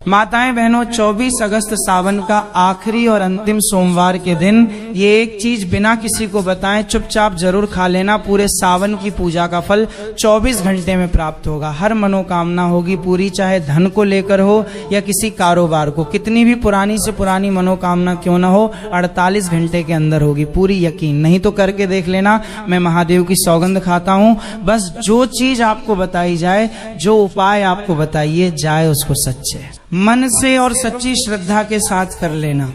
माताएं बहनों, 24 अगस्त सावन का आखिरी और अंतिम सोमवार के दिन ये एक चीज बिना किसी को बताएं चुपचाप जरूर खा लेना। पूरे सावन की पूजा का फल 24 घंटे में प्राप्त होगा। हर मनोकामना होगी पूरी, चाहे धन को लेकर हो या किसी कारोबार को। कितनी भी पुरानी से पुरानी मनोकामना क्यों ना हो, 48 घंटे के अंदर होगी पूरी, यकीन नहीं तो करके देख लेना। मैं महादेव की सौगंध खाता हूँ। बस जो चीज आपको बताई जाए, जो उपाय आपको बताइए जाए, उसको सच्चे मन से और सच्ची श्रद्धा के साथ कर लेना।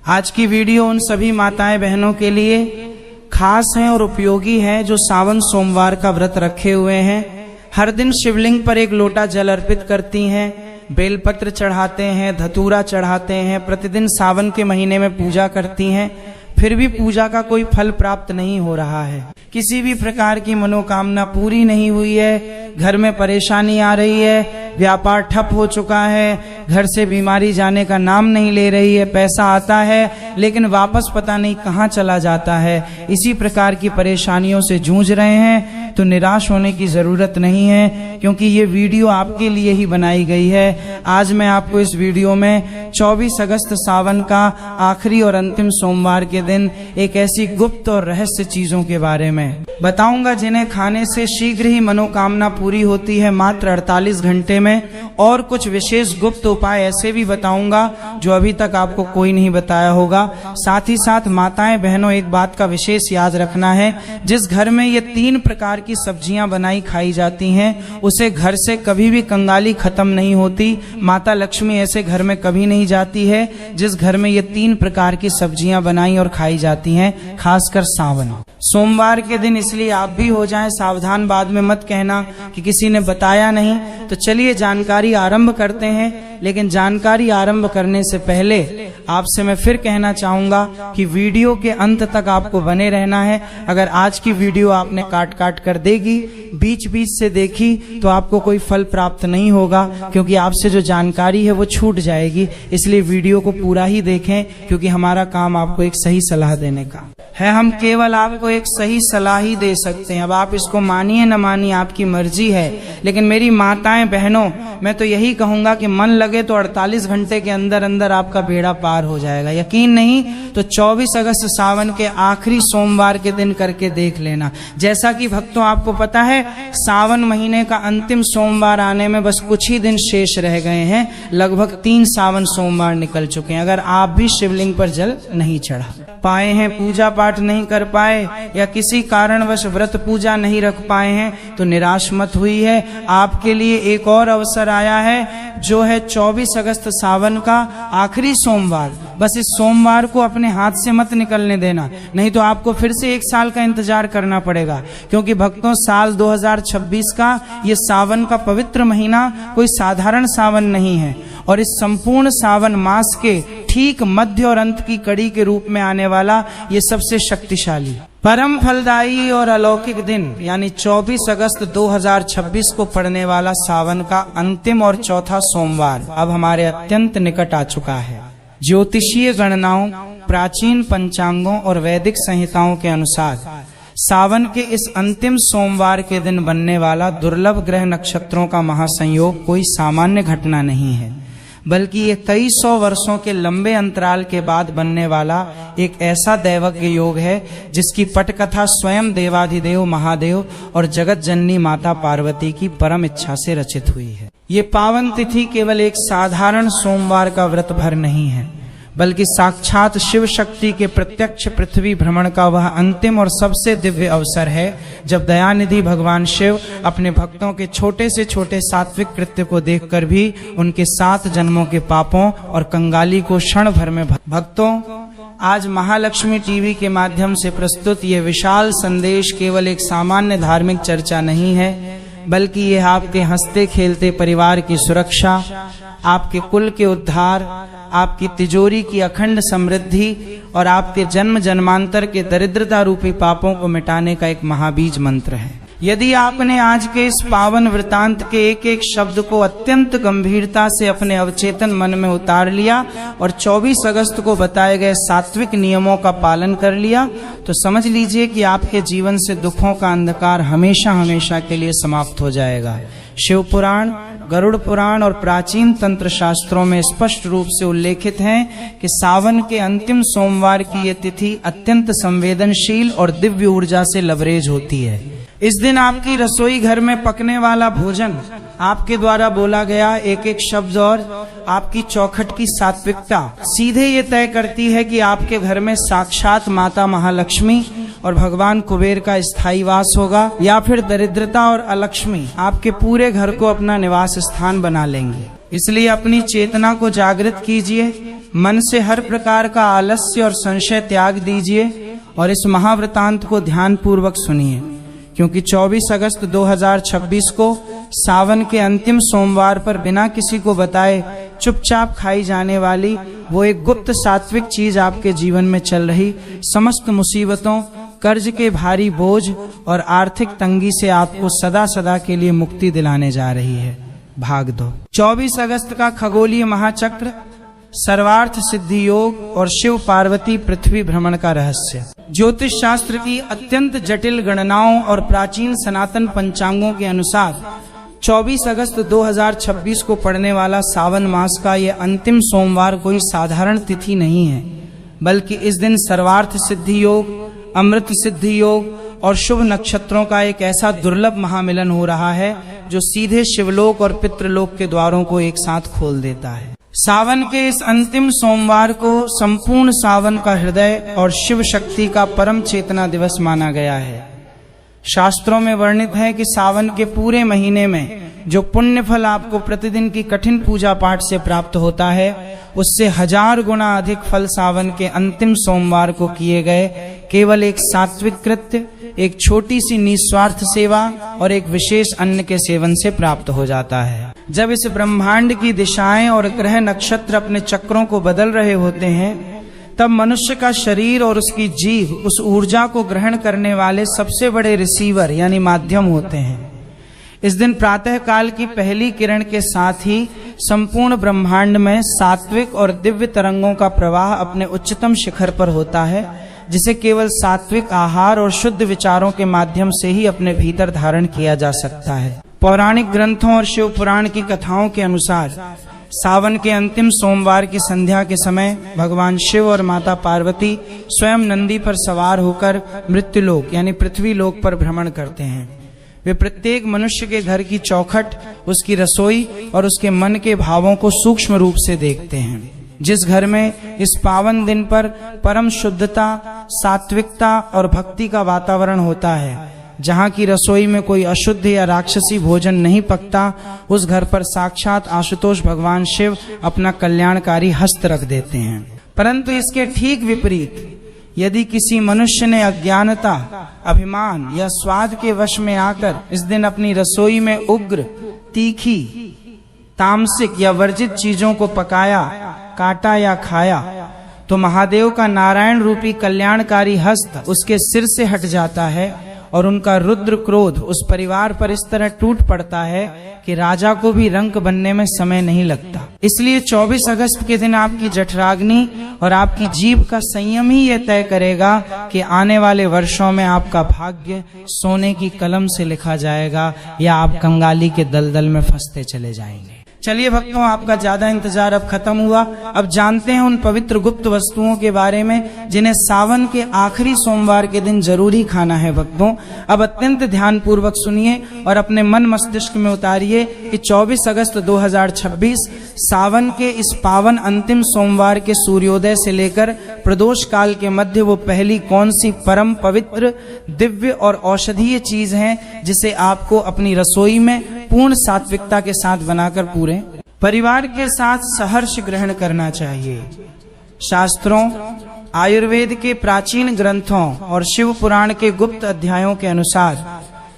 आज की वीडियो उन सभी माताएं बहनों के लिए खास है और उपयोगी है जो सावन सोमवार का व्रत रखे हुए हैं। हर दिन शिवलिंग पर एक लोटा जल अर्पित करती हैं, बेलपत्र चढ़ाते हैं, धतूरा चढ़ाते हैं, प्रतिदिन सावन के महीने में पूजा करती हैं। फिर भी पूजा का कोई फल प्राप्त नहीं हो रहा है, किसी भी प्रकार की मनोकामना पूरी नहीं हुई है, घर में परेशानी आ रही है, व्यापार ठप हो चुका है, घर से बीमारी जाने का नाम नहीं ले रही है, पैसा आता है लेकिन वापस पता नहीं कहाँ चला जाता है। इसी प्रकार की परेशानियों से जूझ रहे हैं तो निराश होने की जरूरत नहीं है, क्योंकि ये वीडियो आपके लिए ही बनाई गई है। आज मैं आपको इस वीडियो में 24 अगस्त सावन का आखिरी और अंतिम सोमवार के दिन एक ऐसी गुप्त और रहस्य चीजों के बारे में बताऊंगा जिन्हें खाने से शीघ्र ही मनोकामना पूरी होती है, मात्र 48 घंटे में। और कुछ विशेष गुप्त उपाय ऐसे भी बताऊंगा जो अभी तक आपको कोई नहीं बताया होगा। साथ ही साथ माताएं बहनों, एक बात का विशेष याद रखना है, जिस घर में ये 3 प्रकार की सब्जियां बनाई खाई जाती हैं उसे घर से कभी भी कंगाली खत्म नहीं होती। माता लक्ष्मी ऐसे घर में कभी नहीं जाती है जिस घर में ये 3 प्रकार की सब्जियां बनाई और खाई जाती हैं, खासकर सावन सोमवार के दिन। इसलिए आप भी हो जाएं सावधान, बाद में मत कहना कि किसी ने बताया नहीं। तो चलिए जानकारी आरंभ करते हैं। लेकिन जानकारी आरंभ करने से पहले आपसे मैं फिर कहना चाहूंगा कि वीडियो के अंत तक आपको बने रहना है। अगर आज की वीडियो आपने काट काट कर देगी, बीच बीच से देखी, तो आपको कोई फल प्राप्त नहीं होगा, क्योंकि आपसे जो जानकारी है वो छूट जाएगी। इसलिए वीडियो को पूरा ही देखें, क्योंकि हमारा काम आपको एक सही सलाह देने का है। हम केवल आपको एक सही सलाह ही दे सकते हैं। अब आप इसको मानिए न मानिए, आपकी मर्जी है। लेकिन मेरी माताएं बहनों, मैं तो यही कहूंगा कि मन लगे तो 48 घंटे के अंदर अंदर आपका बेड़ा पार हो जाएगा। यकीन नहीं तो 24 अगस्त सावन के आखिरी सोमवार के दिन करके देख लेना। जैसा कि भक्तों आपको पता है, सावन महीने का अंतिम सोमवार आने में बस कुछ ही दिन शेष रह गए हैं। लगभग 3 सावन सोमवार निकल चुके हैं। अगर आप भी शिवलिंग पर जल नहीं चढ़ा पाए हैं, पूजा पाठ नहीं कर पाए, या किसी कारणवश व्रत पूजा नहीं रख पाए हैं, तो निराश मत हुई है। आपके लिए एक और अवसर आया है, जो है 24 अगस्त सावन का आखिरी सोमवार। बस इस सोमवार को अपने हाथ से मत निकलने देना, नहीं तो आपको फिर से 1 साल का इंतजार करना पड़ेगा। क्योंकि भक्तों, साल 2026 का ये सावन का पवित्र महीना कोई साधारण सावन नहीं है, और इस संपूर्ण सावन मास के ठीक मध्य और अंत की कड़ी के रूप में आने वाला ये सबसे शक्तिशाली, परम फलदायी और अलौकिक दिन, यानी 24 अगस्त 2026 को पड़ने वाला सावन का अंतिम और चौथा सोमवार अब हमारे अत्यंत निकट आ चुका है। ज्योतिषीय गणनाओं, प्राचीन पंचांगों और वैदिक संहिताओं के अनुसार सावन के इस अंतिम सोमवार के दिन बनने वाला दुर्लभ ग्रह नक्षत्रों का महासंयोग कोई सामान्य घटना नहीं है, बल्कि ये कई 100 वर्षों के लंबे अंतराल के बाद बनने वाला एक ऐसा दैवज्ञ योग है जिसकी पटकथा स्वयं देवाधिदेव महादेव और जगत जननी माता पार्वती की परम इच्छा से रचित हुई है। ये पावन तिथि केवल एक साधारण सोमवार का व्रत भर नहीं है, बल्कि साक्षात शिव शक्ति के प्रत्यक्ष पृथ्वी भ्रमण का वह अंतिम और सबसे दिव्य अवसर है, जब दयानिधि भगवान शिव अपने भक्तों के छोटे से छोटे सात्विक कृत्य को देखकर भी उनके 7 जन्मों के पापों और कंगाली को क्षण भर में भक्तों, आज महालक्ष्मी टीवी के माध्यम से प्रस्तुत ये विशाल संदेश केवल एक सामान्य धार्मिक चर्चा नहीं है, बल्कि ये आपके हंसते खेलते परिवार की सुरक्षा, आपके कुल के उद्धार, आपकी तिजोरी की अखंड समृद्धि और आपके जन्म जन्मांतर के दरिद्रता रूपी पापों को मिटाने का एक महाबीज मंत्र है। यदि आपने आज के इस पावन वृतांत के एक एक शब्द को अत्यंत गंभीरता से अपने अवचेतन मन में उतार लिया और 24 अगस्त को बताए गए सात्विक नियमों का पालन कर लिया, तो समझ लीजिए कि आपके जीवन से दुखों का अंधकार हमेशा हमेशा के लिए समाप्त हो जाएगा। शिव पुराण गरुड़ पुराण और प्राचीन तंत्र शास्त्रों में स्पष्ट रूप से उल्लेखित है कि सावन के अंतिम सोमवार की ये तिथि अत्यंत संवेदनशील और दिव्य ऊर्जा से लबरेज होती है। इस दिन आपकी रसोई घर में पकने वाला भोजन, आपके द्वारा बोला गया एक एक शब्द और आपकी चौखट की सात्विकता सीधे ये तय करती है कि आपके घर में साक्षात माता महालक्ष्मी और भगवान कुबेर का स्थायी वास होगा या फिर दरिद्रता और अलक्ष्मी आपके पूरे घर को अपना निवास स्थान बना लेंगे। इसलिए अपनी चेतना को जागृत कीजिए, मन से हर प्रकार का आलस्य और संशय त्याग दीजिए और इस महावृतांत को ध्यान पूर्वक सुनिए, क्योंकि 24 अगस्त 2026 को सावन के अंतिम सोमवार पर बिना किसी को बताए चुपचाप खाई जाने वाली वो एक गुप्त सात्विक चीज आपके जीवन में चल रही समस्त मुसीबतों, कर्ज के भारी बोझ और आर्थिक तंगी से आपको सदा सदा के लिए मुक्ति दिलाने जा रही है। भाग दो। 24 अगस्त का खगोलीय महाचक्र, सर्वार्थ सिद्धि योग और शिव पार्वती पृथ्वी भ्रमण का रहस्य। ज्योतिष शास्त्र की अत्यंत जटिल गणनाओं और प्राचीन सनातन पंचांगों के अनुसार 24 अगस्त 2026 को पड़ने वाला सावन मास का ये अंतिम सोमवार कोई साधारण तिथि नहीं है, बल्कि इस दिन सर्वार्थ सिद्धि योग, अमृत सिद्धि योग और शुभ नक्षत्रों का एक ऐसा दुर्लभ महामिलन हो रहा है जो सीधे शिवलोक और पितृलोक के द्वारों को एक साथ खोल देता है। सावन के इस अंतिम सोमवार को संपूर्ण सावन का हृदय और शिव शक्ति का परम चेतना दिवस माना गया है। शास्त्रों में वर्णित है कि सावन के पूरे महीने में जो पुण्य फल आपको प्रतिदिन की कठिन पूजा पाठ से प्राप्त होता है, उससे 1000 गुना अधिक फल सावन के अंतिम सोमवार को किए गए केवल एक सात्विक कृत्य, एक छोटी सी निस्वार्थ सेवा और एक विशेष अन्न के सेवन से प्राप्त हो जाता है। जब इस ब्रह्मांड की दिशाएं और ग्रह नक्षत्र अपने चक्रों को बदल रहे होते हैं, तब मनुष्य का शरीर और उसकी जीभ उस ऊर्जा को ग्रहण करने वाले सबसे बड़े रिसीवर यानी माध्यम होते हैं। इस दिन प्रातः काल की पहली किरण के साथ ही संपूर्ण ब्रह्मांड में सात्विक और दिव्य तरंगों का प्रवाह अपने उच्चतम शिखर पर होता है, जिसे केवल सात्विक आहार और शुद्ध विचारों के माध्यम से ही अपने भीतर धारण किया जा सकता है। पौराणिक ग्रंथों और शिव पुराण की कथाओं के अनुसार सावन के अंतिम सोमवार की संध्या के समय भगवान शिव और माता पार्वती स्वयं नंदी पर सवार होकर मृत्युलोक यानी पृथ्वी लोक पर भ्रमण करते हैं। वे प्रत्येक मनुष्य के घर की चौखट, उसकी रसोई और उसके मन के भावों को सूक्ष्म रूप से देखते हैं। जिस घर में इस पावन दिन पर परम शुद्धता, सात्विकता और भक्ति का वातावरण होता है, जहाँ की रसोई में कोई अशुद्ध या राक्षसी भोजन नहीं पकता, उस घर पर साक्षात आशुतोष भगवान शिव अपना कल्याणकारी हस्त रख देते हैं। परंतु इसके ठीक विपरीत यदि किसी मनुष्य ने अज्ञानता, अभिमान या स्वाद के वश में आकर इस दिन अपनी रसोई में उग्र, तीखी, तामसिक या वर्जित चीजों को पकाया, काटा या खाया, तो महादेव का नारायण रूपी कल्याणकारी हस्त उसके सिर से हट जाता है और उनका रुद्र क्रोध उस परिवार पर इस तरह टूट पड़ता है कि राजा को भी रंक बनने में समय नहीं लगता। इसलिए 24 अगस्त के दिन आपकी जठराग्नि और आपकी जीभ का संयम ही यह तय करेगा कि आने वाले वर्षों में आपका भाग्य सोने की कलम से लिखा जाएगा या आप कंगाली के दलदल में फंसते चले जाएंगे। चलिए भक्तों, आपका ज्यादा इंतजार अब खत्म हुआ। अब जानते हैं उन पवित्र गुप्त वस्तुओं के बारे में जिन्हें सावन के आखिरी सोमवार के दिन जरूरी खाना है। भक्तों, अब अत्यंत ध्यान पूर्वक सुनिए और अपने मन मस्तिष्क में उतारिए कि 24 अगस्त 2026 सावन के इस पावन अंतिम सोमवार के सूर्योदय से लेकर प्रदोष काल के मध्य वो पहली कौन सी परम पवित्र, दिव्य और औषधीय चीज है जिसे आपको अपनी रसोई में पूर्ण सात्विकता के साथ बनाकर पूरे परिवार के साथ सहर्ष ग्रहण करना चाहिए। शास्त्रों, आयुर्वेद के प्राचीन ग्रंथों और शिव पुराण के गुप्त अध्यायों के अनुसार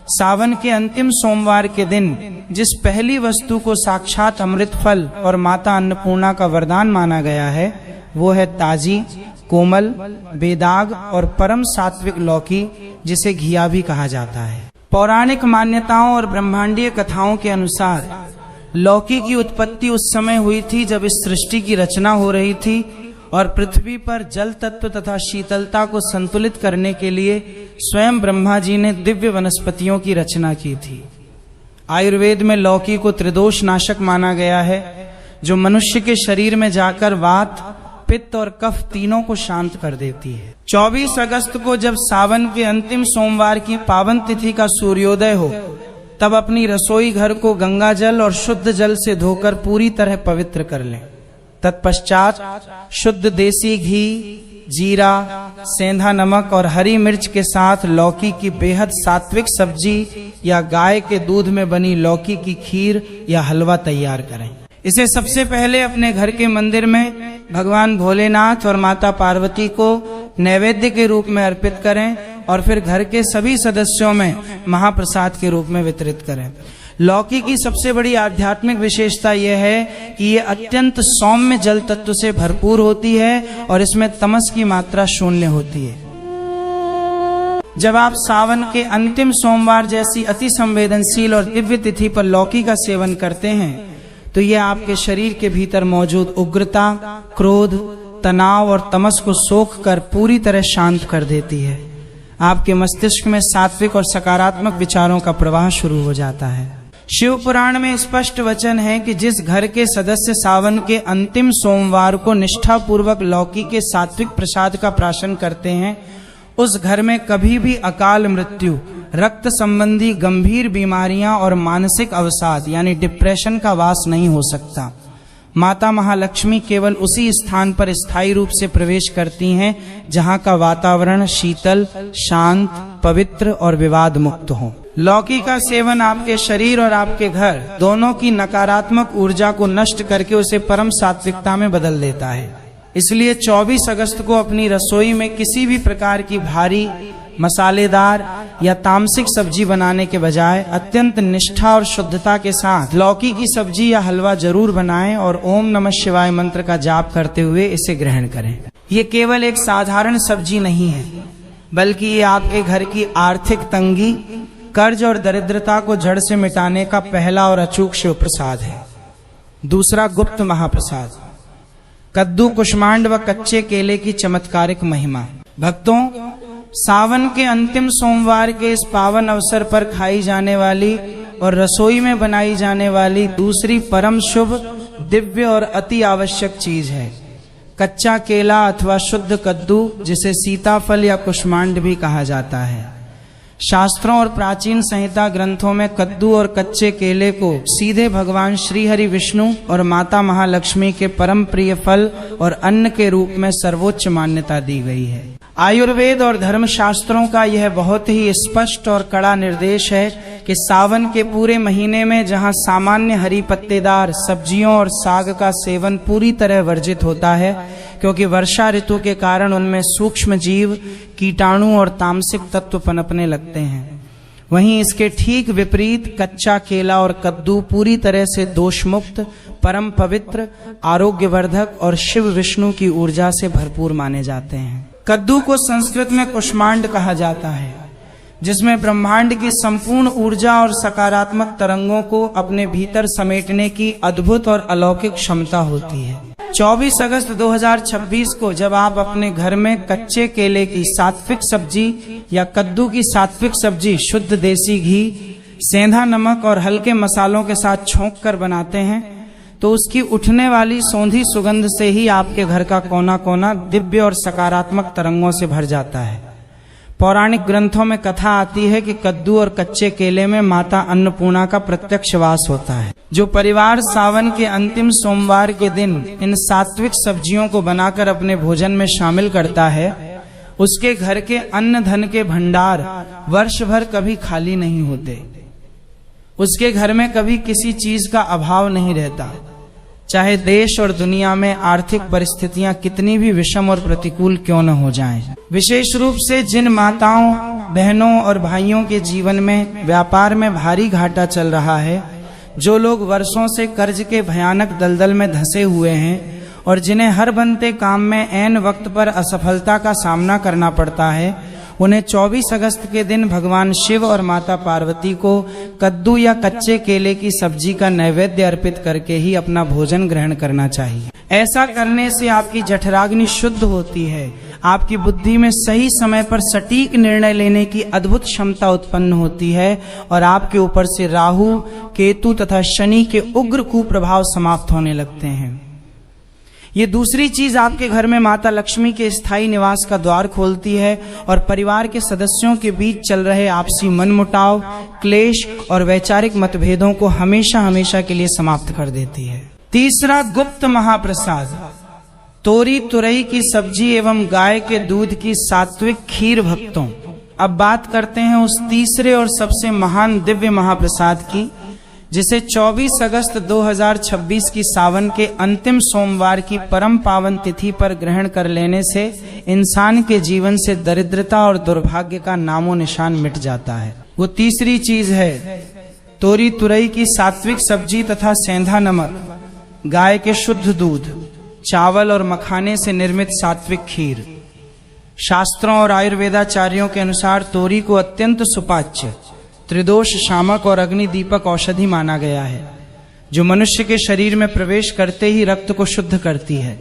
सावन के अंतिम सोमवार के दिन जिस पहली वस्तु को साक्षात अमृत फल और माता अन्नपूर्णा का वरदान माना गया है, वो है ताजी, कोमल, बेदाग और परम सात्विक लौकी, जिसे घिया भी कहा जाता है। पौराणिक मान्यताओं और ब्रह्मांडीय कथाओं के अनुसार लौकी की उत्पत्ति उस समय हुई थी जब इस सृष्टि की रचना हो रही थी और पृथ्वी पर जल तत्व तथा शीतलता को संतुलित करने के लिए स्वयं ब्रह्मा जी ने दिव्य वनस्पतियों की रचना की थी। आयुर्वेद में लौकी को त्रिदोष नाशक माना गया है, जो मनुष्य के शरीर में जाकर वात, पित्त और कफ तीनों को शांत कर देती है। 24 अगस्त को जब सावन के अंतिम सोमवार की पावन तिथि का सूर्योदय हो, तब अपनी रसोई घर को गंगा जल और शुद्ध जल से धोकर पूरी तरह पवित्र कर लें। तत्पश्चात शुद्ध देसी घी, जीरा, सेंधा नमक और हरी मिर्च के साथ लौकी की बेहद सात्विक सब्जी या गाय के दूध में बनी लौकी की खीर या हलवा तैयार करें। इसे सबसे पहले अपने घर के मंदिर में भगवान भोलेनाथ और माता पार्वती को नैवेद्य के रूप में अर्पित करें और फिर घर के सभी सदस्यों में महाप्रसाद के रूप में वितरित करें। लौकी की सबसे बड़ी आध्यात्मिक विशेषता यह है कि ये अत्यंत सौम्य जल तत्व से भरपूर होती है और इसमें तमस की मात्रा शून्य होती है। जब आप सावन के अंतिम सोमवार जैसी अति संवेदनशील और दिव्य तिथि पर लौकी का सेवन करते हैं तो यह आपके शरीर के भीतर मौजूद उग्रता, क्रोध, तनाव और तमस को सोख कर पूरी तरह शांत कर देती है। आपके मस्तिष्क में सात्विक और सकारात्मक विचारों का प्रवाह शुरू हो जाता है। शिव पुराण में स्पष्ट वचन है कि जिस घर के सदस्य सावन के अंतिम सोमवार को निष्ठापूर्वक लौकी के सात्विक प्रसाद का प्राशन करते हैं, उस घर में कभी भी अकाल मृत्यु, रक्त संबंधी गंभीर बीमारियां और मानसिक अवसाद यानी डिप्रेशन का वास नहीं हो सकता। माता महालक्ष्मी केवल उसी स्थान पर स्थायी रूप से प्रवेश करती हैं जहां का वातावरण शीतल, शांत, पवित्र और विवाद मुक्त हो। लौकी का सेवन आपके शरीर और आपके घर दोनों की नकारात्मक ऊर्जा को नष्ट करके उसे परम सात्विकता में बदल देता है। इसलिए 24 अगस्त को अपनी रसोई में किसी भी प्रकार की भारी, मसालेदार या तामसिक सब्जी बनाने के बजाय अत्यंत निष्ठा और शुद्धता के साथ लौकी की सब्जी या हलवा जरूर बनाएं और ओम नमः शिवाय मंत्र का जाप करते हुए इसे ग्रहण करें। ये केवल एक साधारण सब्जी नहीं है, बल्कि ये आपके घर की आर्थिक तंगी, कर्ज और दरिद्रता को जड़ से मिटाने का पहला और अचूक शिव प्रसाद है। दूसरा गुप्त महाप्रसाद, कद्दू, कुष्मांड व कच्चे केले की चमत्कारिक महिमा। भक्तों, सावन के अंतिम सोमवार के इस पावन अवसर पर खाई जाने वाली और रसोई में बनाई जाने वाली दूसरी परम शुभ, दिव्य और अति आवश्यक चीज है कच्चा केला अथवा शुद्ध कद्दू, जिसे सीताफल या कुष्मांड भी कहा जाता है। शास्त्रों और प्राचीन संहिता ग्रंथों में कद्दू और कच्चे केले को सीधे भगवान श्री हरि विष्णु और माता महालक्ष्मी के परम प्रिय फल और अन्न के रूप में सर्वोच्च मान्यता दी गई है। आयुर्वेद और धर्म शास्त्रों का यह बहुत ही स्पष्ट और कड़ा निर्देश है कि सावन के पूरे महीने में जहां सामान्य हरी पत्तेदार सब्जियों और साग का सेवन पूरी तरह वर्जित होता है, क्योंकि वर्षा ऋतु के कारण उनमें सूक्ष्म जीव, कीटाणु और तामसिक तत्व पनपने लगते हैं, वहीं इसके ठीक विपरीत कच्चा केला और कद्दू पूरी तरह से दोषमुक्त, परम पवित्र, आरोग्यवर्धक और शिव विष्णु की ऊर्जा से भरपूर माने जाते हैं। कद्दू को संस्कृत में कुष्मांड कहा जाता है, जिसमें ब्रह्मांड की संपूर्ण ऊर्जा और सकारात्मक तरंगों को अपने भीतर समेटने की अद्भुत और अलौकिक क्षमता होती है। 24 अगस्त 2026 को जब आप अपने घर में कच्चे केले की सात्विक सब्जी या कद्दू की सात्विक सब्जी शुद्ध देसी घी, सेंधा नमक और हल्के मसालों के साथ छोंक कर बनाते हैं, तो उसकी उठने वाली सौंधी सुगंध से ही आपके घर का कोना कोना दिव्य और सकारात्मक तरंगों से भर जाता है। पौराणिक ग्रंथों में कथा आती है कि कद्दू और कच्चे केले में माता अन्नपूर्णा का प्रत्यक्ष वास होता है। जो परिवार सावन के अंतिम सोमवार के दिन इन सात्विक सब्जियों को बनाकर अपने भोजन में शामिल करता है, उसके घर के अन्न धन के भंडार वर्ष भर कभी खाली नहीं होते। उसके घर में कभी किसी चीज का अभाव नहीं रहता, चाहे देश और दुनिया में आर्थिक परिस्थितियां कितनी भी विषम और प्रतिकूल क्यों न हो जाएं। विशेष रूप से जिन माताओं, बहनों और भाइयों के जीवन में व्यापार में भारी घाटा चल रहा है, जो लोग वर्षों से कर्ज के भयानक दलदल में धंसे हुए हैं और जिन्हें हर बनते काम में ऐन वक्त पर असफलता का सामना करना पड़ता है, उन्हें 24 अगस्त के दिन भगवान शिव और माता पार्वती को कद्दू या कच्चे केले की सब्जी का नैवेद्य अर्पित करके ही अपना भोजन ग्रहण करना चाहिए। ऐसा करने से आपकी जठराग्नि शुद्ध होती है, आपकी बुद्धि में सही समय पर सटीक निर्णय लेने की अद्भुत क्षमता उत्पन्न होती है और आपके ऊपर से राहु, केतु तथा शनि के उग्र कुप्रभाव समाप्त होने लगते हैं। ये दूसरी चीज आपके घर में माता लक्ष्मी के स्थायी निवास का द्वार खोलती है और परिवार के सदस्यों के बीच चल रहे आपसी मनमुटाव, क्लेश और वैचारिक मतभेदों को हमेशा हमेशा के लिए समाप्त कर देती है। तीसरा, गुप्त महाप्रसाद। तोरी तुरई की सब्जी एवं गाय के दूध की सात्विक खीर भक्तों। अब बात करते हैं उस तीसरे और सबसे महान दिव्य महाप्रसाद की, जिसे 24 अगस्त 2026 की सावन के अंतिम सोमवार की परम पावन तिथि पर ग्रहण कर लेने से इंसान के जीवन से दरिद्रता और दुर्भाग्य का नामो निशान मिट जाता है। वो तीसरी चीज है तोरी तुरई की सात्विक सब्जी तथा सेंधा नमक, गाय के शुद्ध दूध, चावल और मखाने से निर्मित सात्विक खीर। शास्त्रों और आयुर्वेदाचार्यों के अनुसार तोरी को अत्यंत सुपाच्य, त्रिदोष शामक और अग्नि दीपक औषधि माना गया है, जो मनुष्य के शरीर में प्रवेश करते ही रक्त को शुद्ध करती है,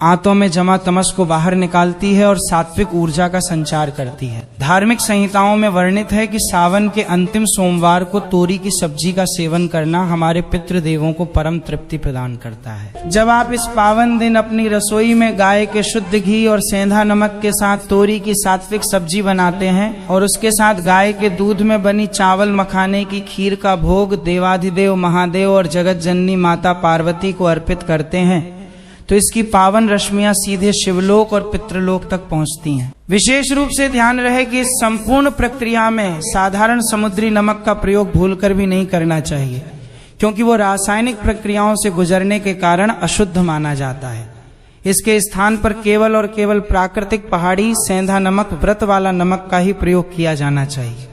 आंतों में जमा तमस को बाहर निकालती है और सात्विक ऊर्जा का संचार करती है। धार्मिक संहिताओं में वर्णित है कि सावन के अंतिम सोमवार को तोरी की सब्जी का सेवन करना हमारे पितृदेवों को परम तृप्ति प्रदान करता है। जब आप इस पावन दिन अपनी रसोई में गाय के शुद्ध घी और सेंधा नमक के साथ तोरी की सात्विक सब्जी बनाते हैं और उसके साथ गाय के दूध में बनी चावल मखाने की खीर का भोग देवाधिदेव महादेव और जगत जननी माता पार्वती को अर्पित करते हैं, तो इसकी पावन रश्मियां सीधे शिवलोक और पितृलोक तक पहुंचती हैं। विशेष रूप से ध्यान रहे कि इस संपूर्ण प्रक्रिया में साधारण समुद्री नमक का प्रयोग भूलकर भी नहीं करना चाहिए, क्योंकि वो रासायनिक प्रक्रियाओं से गुजरने के कारण अशुद्ध माना जाता है। इसके स्थान पर केवल और केवल प्राकृतिक पहाड़ी सेंधा नमक, व्रत वाला नमक का ही प्रयोग किया जाना चाहिए।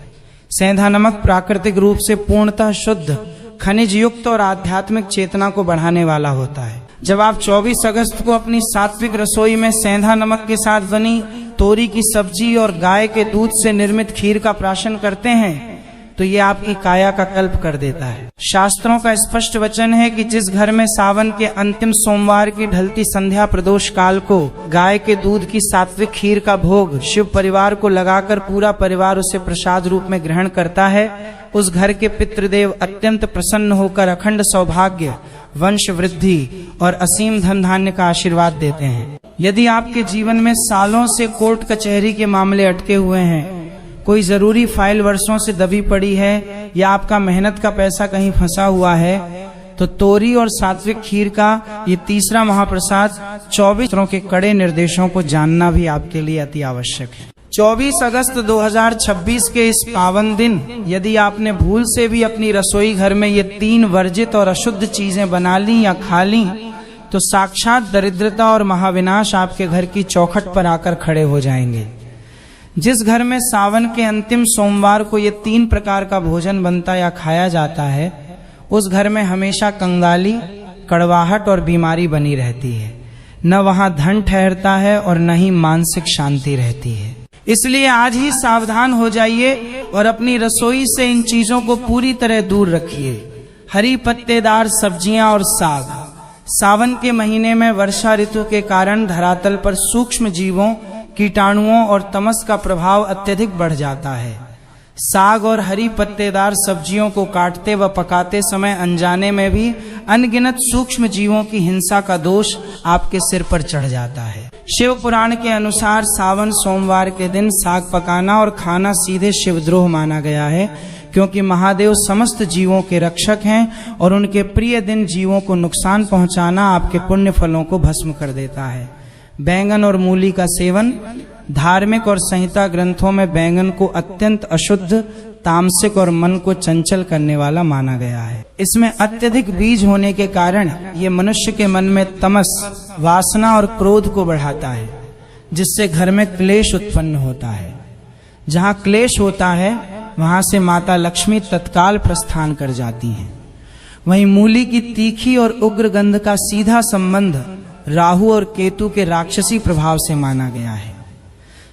सेंधा नमक प्राकृतिक रूप से पूर्णतः शुद्ध, खनिज युक्त और आध्यात्मिक चेतना को बढ़ाने वाला होता है। जब आप 24 अगस्त को अपनी सात्विक रसोई में सेंधा नमक के साथ बनी तोरी की सब्जी और गाय के दूध से निर्मित खीर का प्राशन करते हैं, तो ये आपकी काया का कल्प कर देता है। शास्त्रों का स्पष्ट वचन है कि जिस घर में सावन के अंतिम सोमवार की ढलती संध्या प्रदोष काल को गाय के दूध की सात्विक खीर का भोग शिव परिवार को लगाकर पूरा परिवार उसे प्रसाद रूप में ग्रहण करता है, उस घर के पितृदेव अत्यंत प्रसन्न होकर अखंड सौभाग्य, वंश वृद्धि और असीम धन धान्य का आशीर्वाद देते हैं। यदि आपके जीवन में सालों से कोर्ट कचहरी के मामले अटके हुए हैं, कोई जरूरी फाइल वर्षों से दबी पड़ी है या आपका मेहनत का पैसा कहीं फंसा हुआ है, तो तोरी और सात्विक खीर का ये तीसरा महाप्रसाद 24 के कड़े निर्देशों को जानना भी आपके लिए अति आवश्यक है। 24 अगस्त 2026 के इस पावन दिन यदि आपने भूल से भी अपनी रसोई घर में ये 3 वर्जित और अशुद्ध चीजें बना ली या खा ली, तो साक्षात दरिद्रता और महाविनाश आपके घर की चौखट पर आकर खड़े हो जाएंगे। जिस घर में सावन के अंतिम सोमवार को ये 3 प्रकार का भोजन बनता या खाया जाता है, उस घर में हमेशा कंगाली, कड़वाहट और बीमारी बनी रहती है। न वहां धन ठहरता है और न ही मानसिक शांति रहती है। इसलिए आज ही सावधान हो जाइए और अपनी रसोई से इन चीजों को पूरी तरह दूर रखिए। हरी पत्तेदार सब्जियां और साग। सावन के महीने में वर्षा ऋतु के कारण धरातल पर सूक्ष्म जीवों, कीटाणुओं और तमस का प्रभाव अत्यधिक बढ़ जाता है। साग और हरी पत्तेदार सब्जियों को काटते व पकाते समय अनजाने में भी अनगिनत सूक्ष्म जीवों की हिंसा का दोष आपके सिर पर चढ़ जाता है। शिव पुराण के अनुसार सावन सोमवार के दिन साग पकाना और खाना सीधे शिवद्रोह माना गया है, क्योंकि महादेव समस्त जीवों के रक्षक हैं और उनके प्रिय दिन जीवों को नुकसान पहुंचाना आपके पुण्य फलों को भस्म कर देता है। बैंगन और मूली का सेवन। धार्मिक और संहिता ग्रंथों में बैंगन को अत्यंत अशुद्ध, तामसिक और मन को चंचल करने वाला माना गया है। इसमें अत्यधिक बीज होने के कारण ये मनुष्य के मन में तमस, वासना और क्रोध को बढ़ाता है, जिससे घर में क्लेश उत्पन्न होता है। जहाँ क्लेश होता है वहां से माता लक्ष्मी तत्काल प्रस्थान कर जाती हैं। वहीं मूली की तीखी और उग्र गंध का सीधा संबंध राहु और केतु के राक्षसी प्रभाव से माना गया है।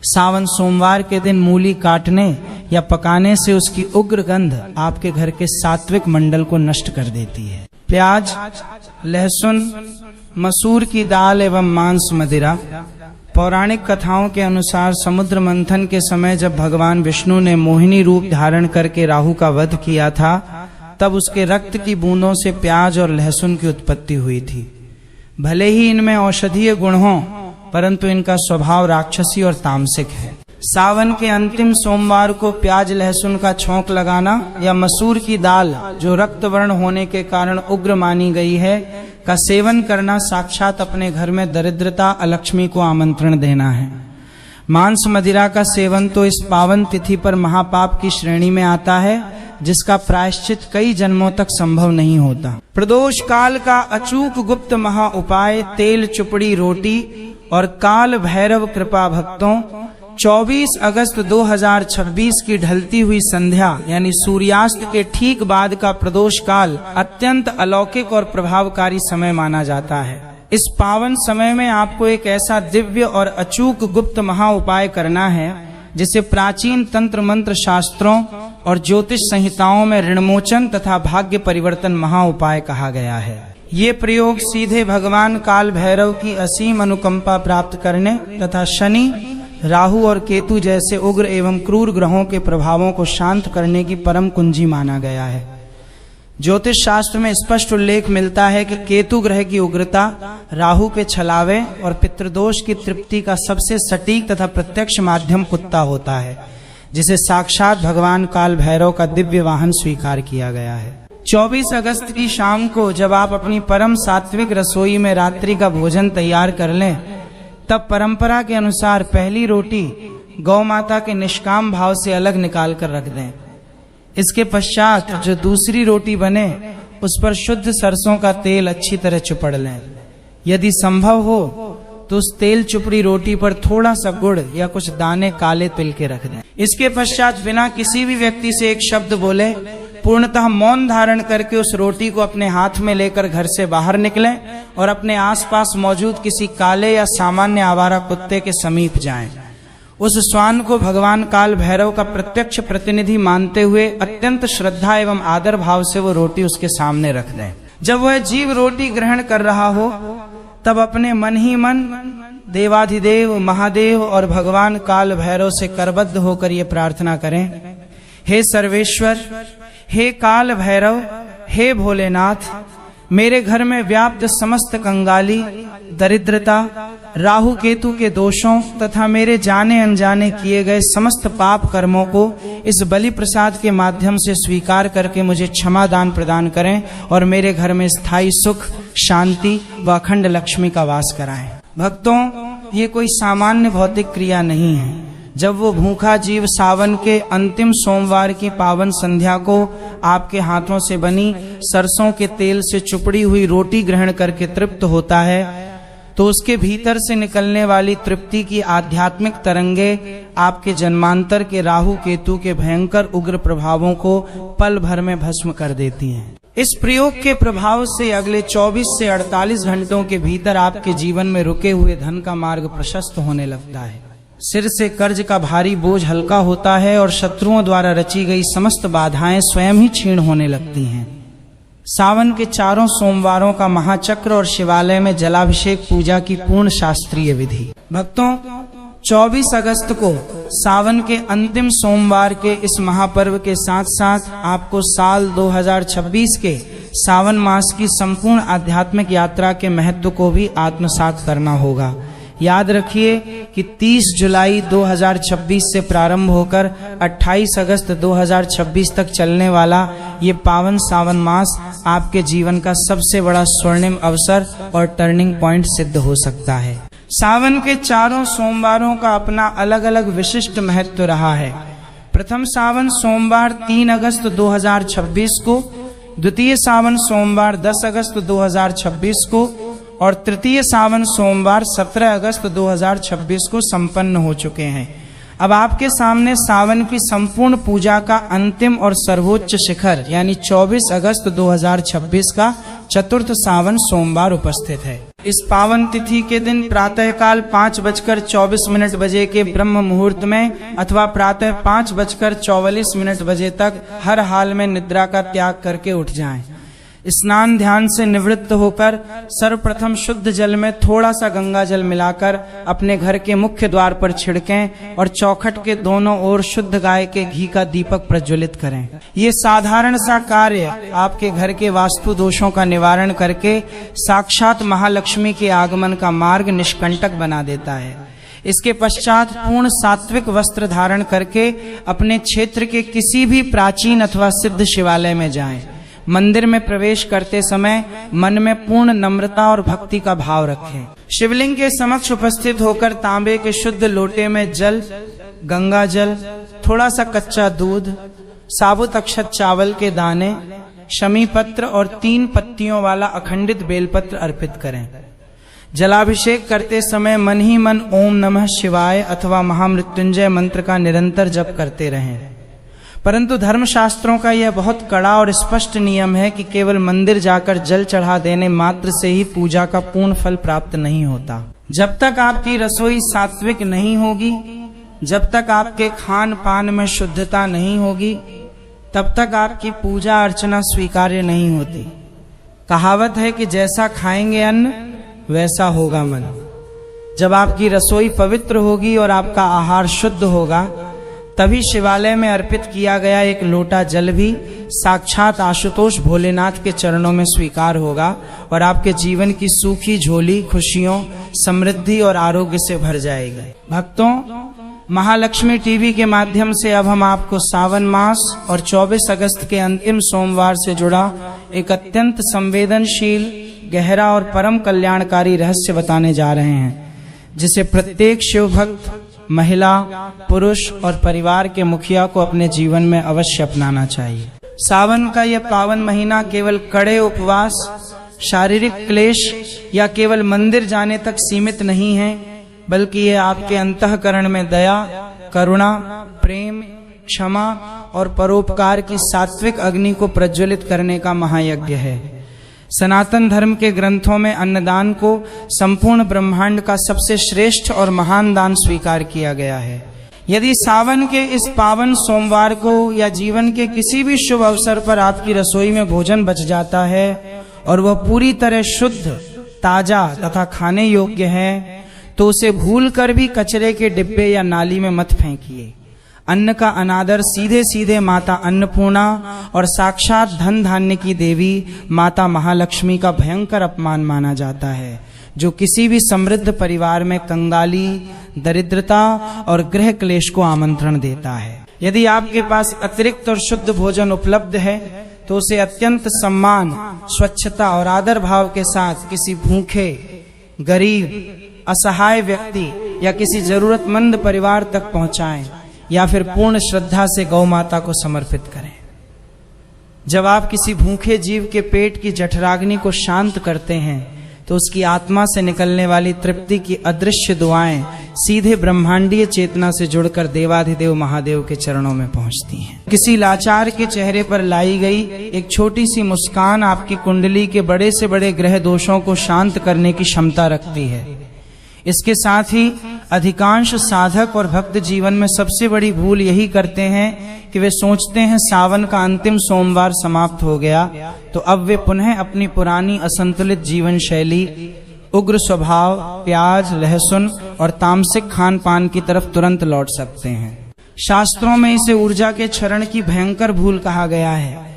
सावन सोमवार के दिन मूली काटने या पकाने से उसकी उग्र गंध आपके घर के सात्विक मंडल को नष्ट कर देती है। प्याज, लहसुन, मसूर की दाल एवं मांस मदिरा, पौराणिक कथाओं के अनुसार समुद्र मंथन के समय जब भगवान विष्णु ने मोहिनी रूप धारण करके राहु का वध किया था, तब उसके रक्त की बूंदों से प्याज और लहसुन की उत्पत्ति हुई थी। भले ही इनमें औषधीय गुण हों, परंतु इनका स्वभाव राक्षसी और तामसिक है। सावन के अंतिम सोमवार को प्याज लहसुन का छौंक लगाना या मसूर की दाल, जो रक्तवर्ण होने के कारण उग्र मानी गई है, का सेवन करना साक्षात अपने घर में दरिद्रता अलक्ष्मी को आमंत्रण देना है। मांस मदिरा का सेवन तो इस पावन तिथि पर महापाप की श्रेणी में आता है, जिसका प्रायश्चित कई जन्मों तक संभव नहीं होता। प्रदोष काल का अचूक गुप्त महा उपाय तेल चुपड़ी रोटी और काल भैरव कृपा भक्तों 24 अगस्त 2026 की ढलती हुई संध्या यानी सूर्यास्त के ठीक बाद का प्रदोष काल अत्यंत अलौकिक और प्रभावकारी समय माना जाता है। इस पावन समय में आपको एक ऐसा दिव्य और अचूक गुप्त महा उपाय करना है, जिसे प्राचीन तंत्र मंत्र शास्त्रों और ज्योतिष संहिताओं में ऋणमोचन तथा भाग्य परिवर्तन महा उपाय कहा गया है। ये प्रयोग सीधे भगवान काल भैरव की असीम अनुकंपा प्राप्त करने तथा शनि, राहु और केतु जैसे उग्र एवं क्रूर ग्रहों के प्रभावों को शांत करने की परम कुंजी माना गया है। ज्योतिष शास्त्र में स्पष्ट उल्लेख मिलता है कि केतु ग्रह की उग्रता, राहु के छलावे और पितृदोष की तृप्ति का सबसे सटीक तथा प्रत्यक्ष माध्यम कुत्ता होता है, जिसे साक्षात भगवान काल भैरव का दिव्य वाहन स्वीकार किया गया है। 24 अगस्त की शाम को जब आप अपनी परम सात्विक रसोई में रात्रि का भोजन तैयार कर लें, तब परंपरा के अनुसार पहली रोटी गौ माता के निष्काम भाव से अलग निकाल कर रख दें। इसके पश्चात जो दूसरी रोटी बने, उस पर शुद्ध सरसों का तेल अच्छी तरह चुपड़ लें। यदि संभव हो तो उस तेल चुपड़ी रोटी पर थोड़ा सा गुड़ या कुछ दाने काले तिल के रख दें। इसके पश्चात बिना किसी भी व्यक्ति से एक शब्द बोले पूर्णतः मौन धारण करके उस रोटी को अपने हाथ में लेकर घर से बाहर निकलें और अपने आसपास मौजूद किसी काले या सामान्य आवारा कुत्ते के समीप जाएं। उस श्वान को भगवान काल भैरव का प्रत्यक्ष प्रतिनिधि मानते हुए अत्यंत श्रद्धा एवं आदर भाव से वो रोटी उसके सामने रख दें। जब वह जीव रोटी ग्रहण कर रहा हो, तब अपने मन ही मन देवाधिदेव महादेव और भगवान काल भैरव से करबद्ध होकर ये प्रार्थना करें, हे सर्वेश्वर, हे काल भैरव, हे भोलेनाथ, मेरे घर में व्याप्त समस्त कंगाली, दरिद्रता, राहु केतु के दोषों तथा मेरे जाने अनजाने किए गए समस्त पाप कर्मों को इस बलि प्रसाद के माध्यम से स्वीकार करके मुझे क्षमा दान प्रदान करें और मेरे घर में स्थायी सुख, शांति व अखंड लक्ष्मी का वास कराएं। भक्तों, ये कोई सामान्य भौतिक क्रिया नहीं है। जब वो भूखा जीव सावन के अंतिम सोमवार की पावन संध्या को आपके हाथों से बनी सरसों के तेल से चुपड़ी हुई रोटी ग्रहण करके तृप्त होता है, तो उसके भीतर से निकलने वाली तृप्ति की आध्यात्मिक तरंगे आपके जन्मांतर के राहु केतु के भयंकर उग्र प्रभावों को पल भर में भस्म कर देती हैं। इस प्रयोग के प्रभाव से अगले 24 से 48 घंटों के भीतर आपके जीवन में रुके हुए धन का मार्ग प्रशस्त होने लगता है। सिर से कर्ज का भारी बोझ हल्का होता है और शत्रुओं द्वारा रची गई समस्त बाधाएं स्वयं ही क्षीण होने लगती हैं। सावन के चारों सोमवारों का महाचक्र और शिवालय में जलाभिषेक पूजा की पूर्ण शास्त्रीय विधि। भक्तों, 24 अगस्त को सावन के अंतिम सोमवार के इस महापर्व के साथ साथ आपको साल 2026 के सावन मास की संपूर्ण आध्यात्मिक यात्रा के महत्व को भी आत्मसात करना होगा। याद रखिए कि 30 जुलाई 2026 से प्रारंभ होकर 28 अगस्त 2026 तक चलने वाला ये पावन सावन मास आपके जीवन का सबसे बड़ा स्वर्णिम अवसर और टर्निंग पॉइंट सिद्ध हो सकता है। सावन के चारों सोमवारों का अपना अलग अलग विशिष्ट महत्व रहा है। प्रथम सावन सोमवार 3 अगस्त 2026 को, द्वितीय सावन सोमवार 10 अगस्त 2026 को और तृतीय सावन सोमवार 17 अगस्त 2026 को संपन्न हो चुके हैं। अब आपके सामने सावन की संपूर्ण पूजा का अंतिम और सर्वोच्च शिखर यानी 24 अगस्त 2026 का चतुर्थ सावन सोमवार उपस्थित है। इस पावन तिथि के दिन प्रातःकाल 5:24 बजे के ब्रह्म मुहूर्त में अथवा प्रातः 5:44 बजे तक हर हाल में निद्रा का त्याग करके उठ जाएं। स्नान ध्यान से निवृत्त होकर सर्वप्रथम शुद्ध जल में थोड़ा सा गंगा जल मिलाकर अपने घर के मुख्य द्वार पर छिड़कें और चौखट के दोनों ओर शुद्ध गाय के घी का दीपक प्रज्वलित करें। ये साधारण सा कार्य आपके घर के वास्तु दोषों का निवारण करके साक्षात महालक्ष्मी के आगमन का मार्ग निष्कंटक बना देता है। इसके पश्चात पूर्ण सात्विक वस्त्र धारण करके अपने क्षेत्र के किसी भी प्राचीन अथवा सिद्ध शिवालय में जाएं। मंदिर में प्रवेश करते समय मन में पूर्ण नम्रता और भक्ति का भाव रखें। शिवलिंग के समक्ष उपस्थित होकर तांबे के शुद्ध लोटे में जल, गंगा जल, थोड़ा सा कच्चा दूध, साबुत अक्षत चावल के दाने, शमी पत्र और 3 पत्तियों वाला अखंडित बेलपत्र अर्पित करें। जलाभिषेक करते समय मन ही मन ओम नमः शिवाय अथवा महामृत्युंजय मंत्र का निरंतर जप करते रहें। परंतु धर्मशास्त्रों का यह बहुत कड़ा और स्पष्ट नियम है कि केवल मंदिर जाकर जल चढ़ा देने मात्र से ही पूजा का पूर्ण फल प्राप्त नहीं होता। जब तक आपकी रसोई सात्विक नहीं होगी, जब तक आपके खान पान में शुद्धता नहीं होगी, तब तक आपकी पूजा अर्चना स्वीकार्य नहीं होती। कहावत है कि जैसा खाएंगे अन्न वैसा होगा मन। जब आपकी रसोई पवित्र होगी और आपका आहार शुद्ध होगा, तभी शिवालय में अर्पित किया गया एक लोटा जल भी साक्षात आशुतोष भोलेनाथ के चरणों में स्वीकार होगा और आपके जीवन की सूखी झोली खुशियों, समृद्धि और आरोग्य से भर जाएगी। भक्तों, महालक्ष्मी टीवी के माध्यम से अब हम आपको सावन मास और 24 अगस्त के अंतिम सोमवार से जुड़ा एक अत्यंत संवेदनशील, गहरा और परम कल्याणकारी रहस्य बताने जा रहे हैं, जिसे प्रत्येक शिव भक्त, महिला, पुरुष और परिवार के मुखिया को अपने जीवन में अवश्य अपनाना चाहिए। सावन का यह पावन महीना केवल कड़े उपवास, शारीरिक क्लेश या केवल मंदिर जाने तक सीमित नहीं है, बल्कि यह आपके अंतःकरण में दया, करुणा, प्रेम, क्षमा और परोपकार की सात्विक अग्नि को प्रज्वलित करने का महायज्ञ है। सनातन धर्म के ग्रंथों में अन्नदान को संपूर्ण ब्रह्मांड का सबसे श्रेष्ठ और महान दान स्वीकार किया गया है। यदि सावन के इस पावन सोमवार को या जीवन के किसी भी शुभ अवसर पर आपकी रसोई में भोजन बच जाता है और वह पूरी तरह शुद्ध, ताजा तथा खाने योग्य है, तो उसे भूलकर भी कचरे के डिब्बे या नाली में मत फेंकिए। अन्न का अनादर सीधे सीधे माता अन्नपूर्णा और साक्षात धन धान्य की देवी माता महालक्ष्मी का भयंकर अपमान माना जाता है, जो किसी भी समृद्ध परिवार में कंगाली, दरिद्रता और गृह क्लेश को आमंत्रण देता है। यदि आपके पास अतिरिक्त और शुद्ध भोजन उपलब्ध है, तो उसे अत्यंत सम्मान, स्वच्छता और आदर भाव के साथ किसी भूखे, गरीब, असहाय व्यक्ति या किसी जरूरतमंद परिवार तक पहुंचाएं या फिर पूर्ण श्रद्धा से गौ माता को समर्पित करें। जब आप किसी भूखे जीव के पेट की जठराग्नि को शांत करते हैं, तो उसकी आत्मा से निकलने वाली तृप्ति की अदृश्य दुआएं सीधे ब्रह्मांडीय चेतना से जुड़कर देवाधिदेव महादेव के चरणों में पहुंचती हैं। किसी लाचार के चेहरे पर लाई गई एक छोटी सी मुस्कान आपकी कुंडली के बड़े से बड़े ग्रह दोषों को शांत करने की क्षमता रखती है। इसके साथ ही अधिकांश साधक और भक्त जीवन में सबसे बड़ी भूल यही करते हैं कि वे सोचते हैं सावन का अंतिम सोमवार समाप्त हो गया तो अब वे पुनः अपनी पुरानी असंतुलित जीवन शैली, उग्र स्वभाव, प्याज, लहसुन और तामसिक खान पान की तरफ तुरंत लौट सकते हैं। शास्त्रों में इसे ऊर्जा के क्षरण की भयंकर भूल कहा गया है।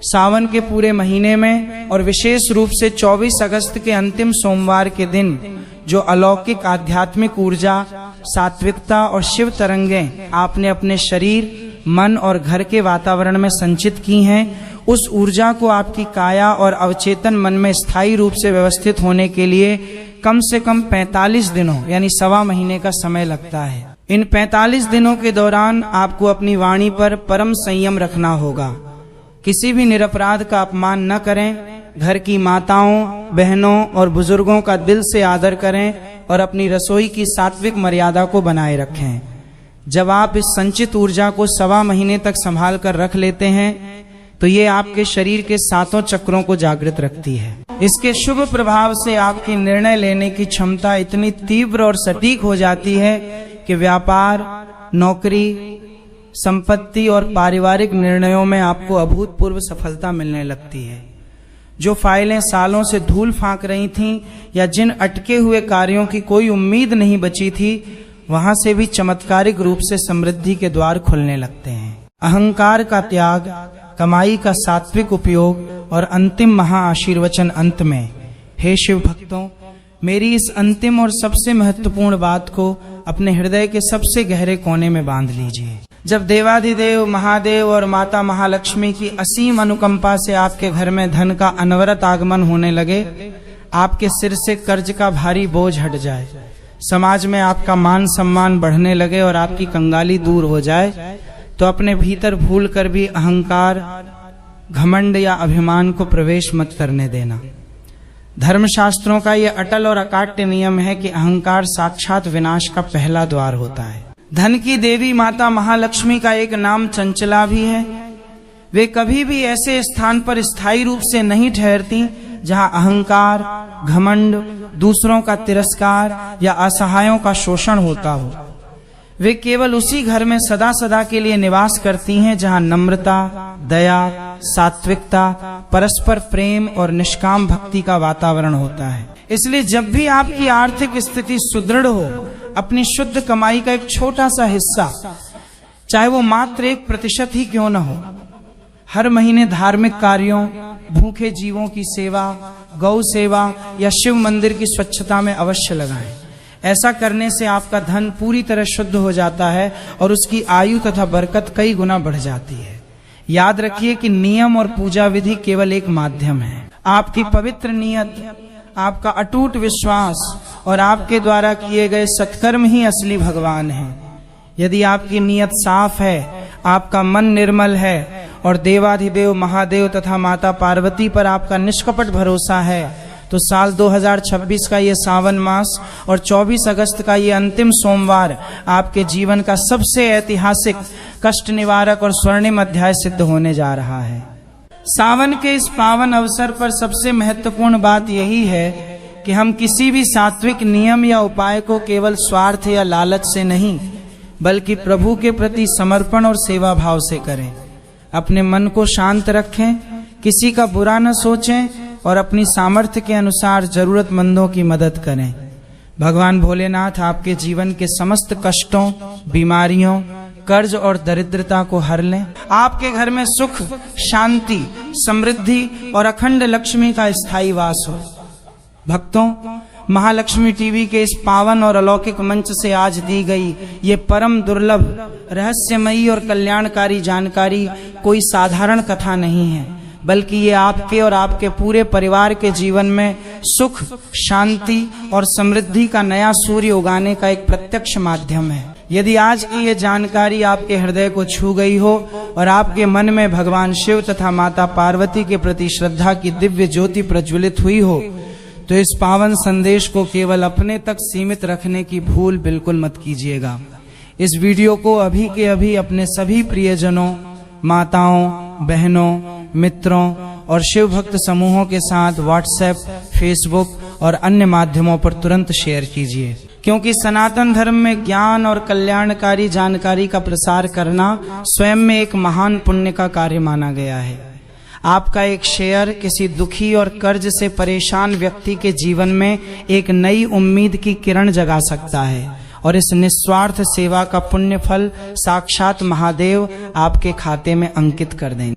सावन के पूरे महीने में और विशेष रूप से 24 अगस्त के अंतिम सोमवार के दिन जो अलौकिक आध्यात्मिक ऊर्जा, सात्विकता और शिव तरंगें आपने अपने शरीर, मन और घर के वातावरण में संचित की हैं, उस ऊर्जा को आपकी काया और अवचेतन मन में स्थायी रूप से व्यवस्थित होने के लिए कम से कम 45 दिनों यानी 1.25 महीने का समय लगता है। इन 45 दिनों के दौरान आपको अपनी वाणी पर परम संयम रखना होगा। किसी भी निरपराध का अपमान न करें, घर की माताओं, बहनों और बुजुर्गों का दिल से आदर करें और अपनी रसोई की सात्विक मर्यादा को बनाए रखें। जब आप इस संचित ऊर्जा को 1.25 महीने तक संभाल कर रख लेते हैं तो ये आपके शरीर के 7 चक्रों को जागृत रखती है। इसके शुभ प्रभाव से आपकी निर्णय लेने की क्षमता इतनी तीव्र और सटीक हो जाती है कि व्यापार, नौकरी, संपत्ति और पारिवारिक निर्णयों में आपको अभूतपूर्व सफलता मिलने लगती है। जो फाइलें सालों से धूल फांक रही थीं या जिन अटके हुए कार्यों की कोई उम्मीद नहीं बची थी, वहां से भी चमत्कारिक रूप से समृद्धि के द्वार खुलने लगते हैं। अहंकार का त्याग, कमाई का सात्विक उपयोग और अंतिम महाआशीर्वचन अंत में। हे शिव भक्तों, मेरी इस अंतिम और सबसे महत्वपूर्ण बात को अपने हृदय के सबसे गहरे कोने में बांध लीजिए। जब देवाधिदेव महादेव और माता महालक्ष्मी की असीम अनुकंपा से आपके घर में धन का अनवरत आगमन होने लगे, आपके सिर से कर्ज का भारी बोझ हट जाए, समाज में आपका मान सम्मान बढ़ने लगे और आपकी कंगाली दूर हो जाए, तो अपने भीतर भूल कर भी अहंकार, घमंड या अभिमान को प्रवेश मत करने देना। धर्मशास्त्रों का यह अटल और अकाट्य नियम है कि अहंकार साक्षात विनाश का पहला द्वार होता है। धन की देवी माता महालक्ष्मी का एक नाम चंचला भी है। वे कभी भी ऐसे स्थान पर स्थायी रूप से नहीं ठहरती जहां अहंकार, घमंड, दूसरों का तिरस्कार या असहायों का शोषण होता हो। वे केवल उसी घर में सदा सदा के लिए निवास करती हैं जहां नम्रता, दया, सात्विकता, परस्पर प्रेम और निष्काम भक्ति का वातावरण होता है। इसलिए जब भी आपकी आर्थिक स्थिति सुदृढ़ हो, अपनी शुद्ध कमाई का एक छोटा सा हिस्सा, चाहे वो मात्र 1% ही क्यों न हो, हर महीने धार्मिक कार्यों, भूखे जीवों की सेवा, गौ सेवा या शिव मंदिर की स्वच्छता में अवश्य लगाएं। ऐसा करने से आपका धन पूरी तरह शुद्ध हो जाता है और उसकी आयु तथा बरकत कई गुना बढ़ जाती है। याद रखिए कि नियम और पूजा विधि केवल एक माध्यम है। आपकी पवित्र नियत, आपका अटूट विश्वास और आपके द्वारा किए गए सत्कर्म ही असली भगवान हैं। यदि आपकी नियत साफ है, आपका मन निर्मल है और देवाधिदेव महादेव तथा माता पार्वती पर आपका निष्कपट भरोसा है, तो साल 2026 का ये सावन मास और 24 अगस्त का ये अंतिम सोमवार आपके जीवन का सबसे ऐतिहासिक, कष्ट निवारक और स्वर्णिम अध्याय सिद्ध होने जा रहा है। सावन के इस पावन अवसर पर सबसे महत्वपूर्ण बात यही है कि हम किसी भी सात्विक नियम या उपाय को केवल स्वार्थ या लालच से नहीं, बल्कि प्रभु के प्रति समर्पण और सेवा भाव से करें। अपने मन को शांत रखें, किसी का बुरा न सोचें और अपनी सामर्थ्य के अनुसार जरूरतमंदों की मदद करें। भगवान भोलेनाथ आपके जीवन के समस्त कष्टों, बीमारियों, कर्ज और दरिद्रता को हर लें। आपके घर में सुख, शांति, समृद्धि और अखंड लक्ष्मी का स्थायी वास हो। भक्तों, महालक्ष्मी टीवी के इस पावन और अलौकिक मंच से आज दी गई ये परम दुर्लभ, रहस्यमयी और कल्याणकारी जानकारी कोई साधारण कथा नहीं है, बल्कि ये आपके और आपके पूरे परिवार के जीवन में सुख, शांति और समृद्धि का नया सूर्य उगाने का एक प्रत्यक्ष माध्यम है। यदि आज की ये जानकारी आपके हृदय को छू गई हो और आपके मन में भगवान शिव तथा माता पार्वती के प्रति श्रद्धा की दिव्य ज्योति प्रज्वलित हुई हो, तो इस पावन संदेश को केवल अपने तक सीमित रखने की भूल बिल्कुल मत कीजिएगा। इस वीडियो को अभी के अभी अपने सभी प्रियजनों, माताओं, बहनों, मित्रों और शिव भक्त समूहों के साथ व्हाट्सएप, फेसबुक और अन्य माध्यमों पर तुरंत शेयर कीजिए, क्योंकि सनातन धर्म में ज्ञान और कल्याणकारी जानकारी का प्रसार करना स्वयं में एक महान पुण्य का कार्य माना गया है। आपका एक शेयर किसी दुखी और कर्ज से परेशान व्यक्ति के जीवन में एक नई उम्मीद की किरण जगा सकता है और इस निस्वार्थ सेवा का पुण्य फल साक्षात महादेव आपके खाते में अंकित कर देंगे।